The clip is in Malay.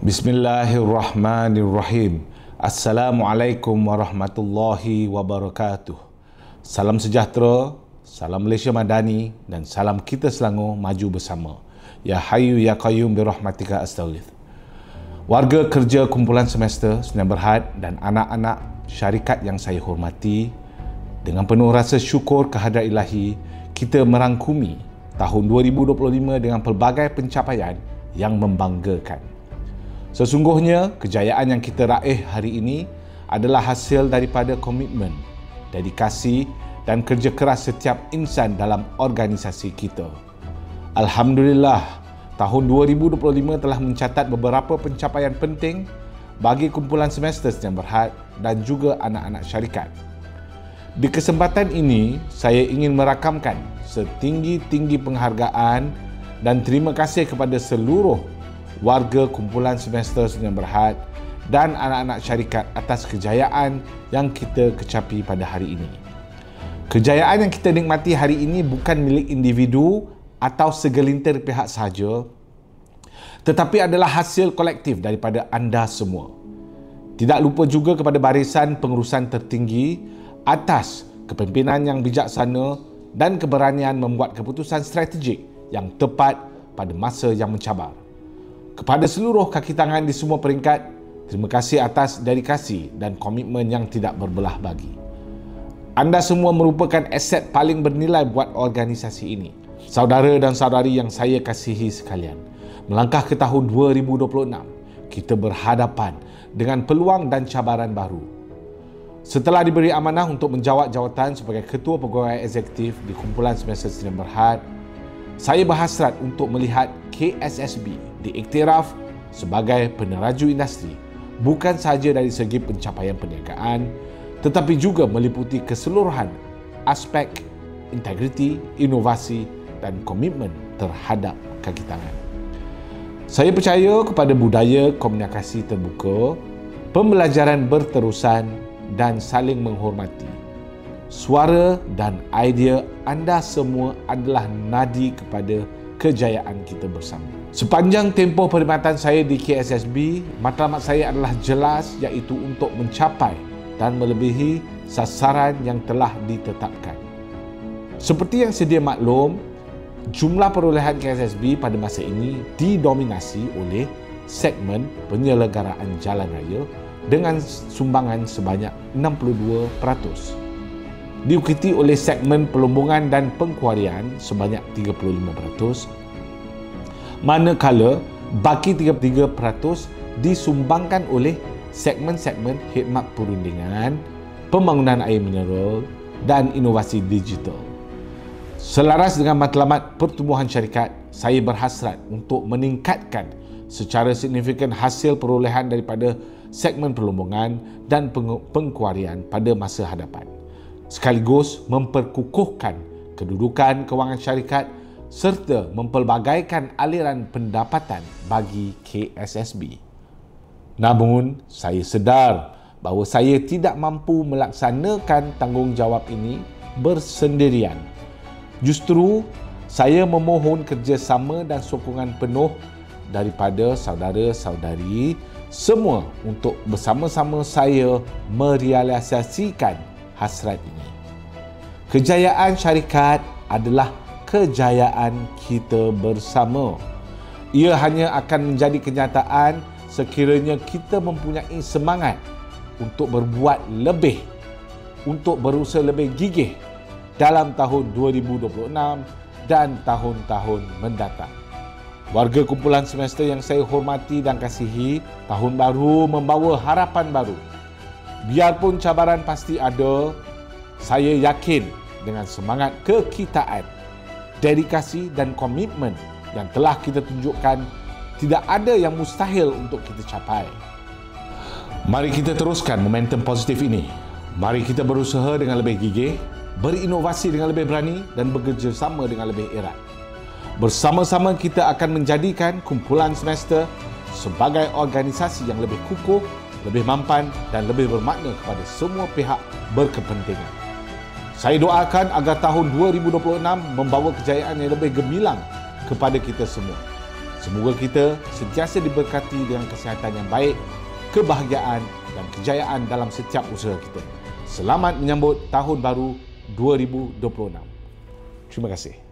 Bismillahirrahmanirrahim. Assalamualaikum warahmatullahi wabarakatuh. Salam sejahtera, salam Malaysia Madani dan salam kita Selangor maju bersama. Ya Hayyu Ya Qayyum birahmatika astaghith. Warga kerja kumpulan semester Sdn Bhd dan anak-anak syarikat yang saya hormati, dengan penuh rasa syukur kehadrat Ilahi, kita merangkumi tahun 2025 dengan pelbagai pencapaian yang membanggakan. Sesungguhnya, kejayaan yang kita raih hari ini adalah hasil daripada komitmen, dedikasi dan kerja keras setiap insan dalam organisasi kita. Alhamdulillah, tahun 2025 telah mencatat beberapa pencapaian penting bagi kumpulan semester Sdn Bhd dan juga anak-anak syarikat. Di kesempatan ini, saya ingin merakamkan setinggi-tinggi penghargaan dan terima kasih kepada seluruh warga kumpulan semester Sdn Bhd dan anak-anak syarikat atas kejayaan yang kita kecapi pada hari ini. Kejayaan yang kita nikmati hari ini bukan milik individu atau segelintir pihak sahaja, tetapi adalah hasil kolektif daripada anda semua. Tidak lupa juga kepada barisan pengurusan tertinggi atas kepimpinan yang bijaksana dan keberanian membuat keputusan strategik yang tepat pada masa yang mencabar. Kepada seluruh kaki tangan di semua peringkat, terima kasih atas dedikasi dan komitmen yang tidak berbelah bagi. Anda semua merupakan aset paling bernilai buat organisasi ini. Saudara dan saudari yang saya kasihi sekalian, melangkah ke tahun 2026, kita berhadapan dengan peluang dan cabaran baru. Setelah diberi amanah untuk menjawat jawatan sebagai Ketua Pegawai Eksekutif di kumpulan semester Sdn Bhd, saya berhasrat untuk melihat KSSB diiktiraf sebagai peneraju industri, bukan sahaja dari segi pencapaian perniagaan, tetapi juga meliputi keseluruhan aspek integriti, inovasi dan komitmen terhadap kaki tangan. Saya percaya kepada budaya komunikasi terbuka, pembelajaran berterusan dan saling menghormati. Suara dan idea anda semua adalah nadi kepada kejayaan kita bersama. Sepanjang tempoh perkhidmatan saya di KSSB, matlamat saya adalah jelas, iaitu untuk mencapai dan melebihi sasaran yang telah ditetapkan. Seperti yang sedia maklum, jumlah perolehan KSSB pada masa ini didominasi oleh segmen penyelenggaraan jalan raya dengan sumbangan sebanyak 62%. Diikuti oleh segmen pelombongan dan pengkuarian sebanyak 35%, manakala baki 33% disumbangkan oleh segmen-segmen khidmat perundingan, pembangunan air mineral dan inovasi digital. Selaras dengan matlamat pertumbuhan syarikat, saya berhasrat untuk meningkatkan secara signifikan hasil perolehan daripada segmen perlombongan dan pengkuarian pada masa hadapan, sekaligus memperkukuhkan kedudukan kewangan syarikat serta mempelbagaikan aliran pendapatan bagi KSSB. Namun, saya sedar bahawa saya tidak mampu melaksanakan tanggungjawab ini bersendirian. Justru, saya memohon kerjasama dan sokongan penuh daripada saudara-saudari semua untuk bersama-sama saya merealisasikan hasrat ini. Kejayaan syarikat adalah kejayaan kita bersama. Ia hanya akan menjadi kenyataan sekiranya kita mempunyai semangat untuk berbuat lebih, untuk berusaha lebih gigih dalam tahun 2026 dan tahun-tahun mendatang. Warga kumpulan semester yang saya hormati dan kasihi, tahun baru membawa harapan baru. Biarpun cabaran pasti ada, saya yakin dengan semangat kekitaan, dedikasi dan komitmen yang telah kita tunjukkan, tidak ada yang mustahil untuk kita capai. Mari kita teruskan momentum positif ini. Mari kita berusaha dengan lebih gigih, berinovasi dengan lebih berani dan bekerjasama dengan lebih erat. Bersama-sama kita akan menjadikan kumpulan semester sebagai organisasi yang lebih kukuh, lebih mampan dan lebih bermakna kepada semua pihak berkepentingan. Saya doakan agar tahun 2026 membawa kejayaan yang lebih gemilang kepada kita semua. Semoga kita sentiasa diberkati dengan kesihatan yang baik, kebahagiaan dan kejayaan dalam setiap usaha kita. Selamat menyambut Tahun Baru 2026. Terima kasih.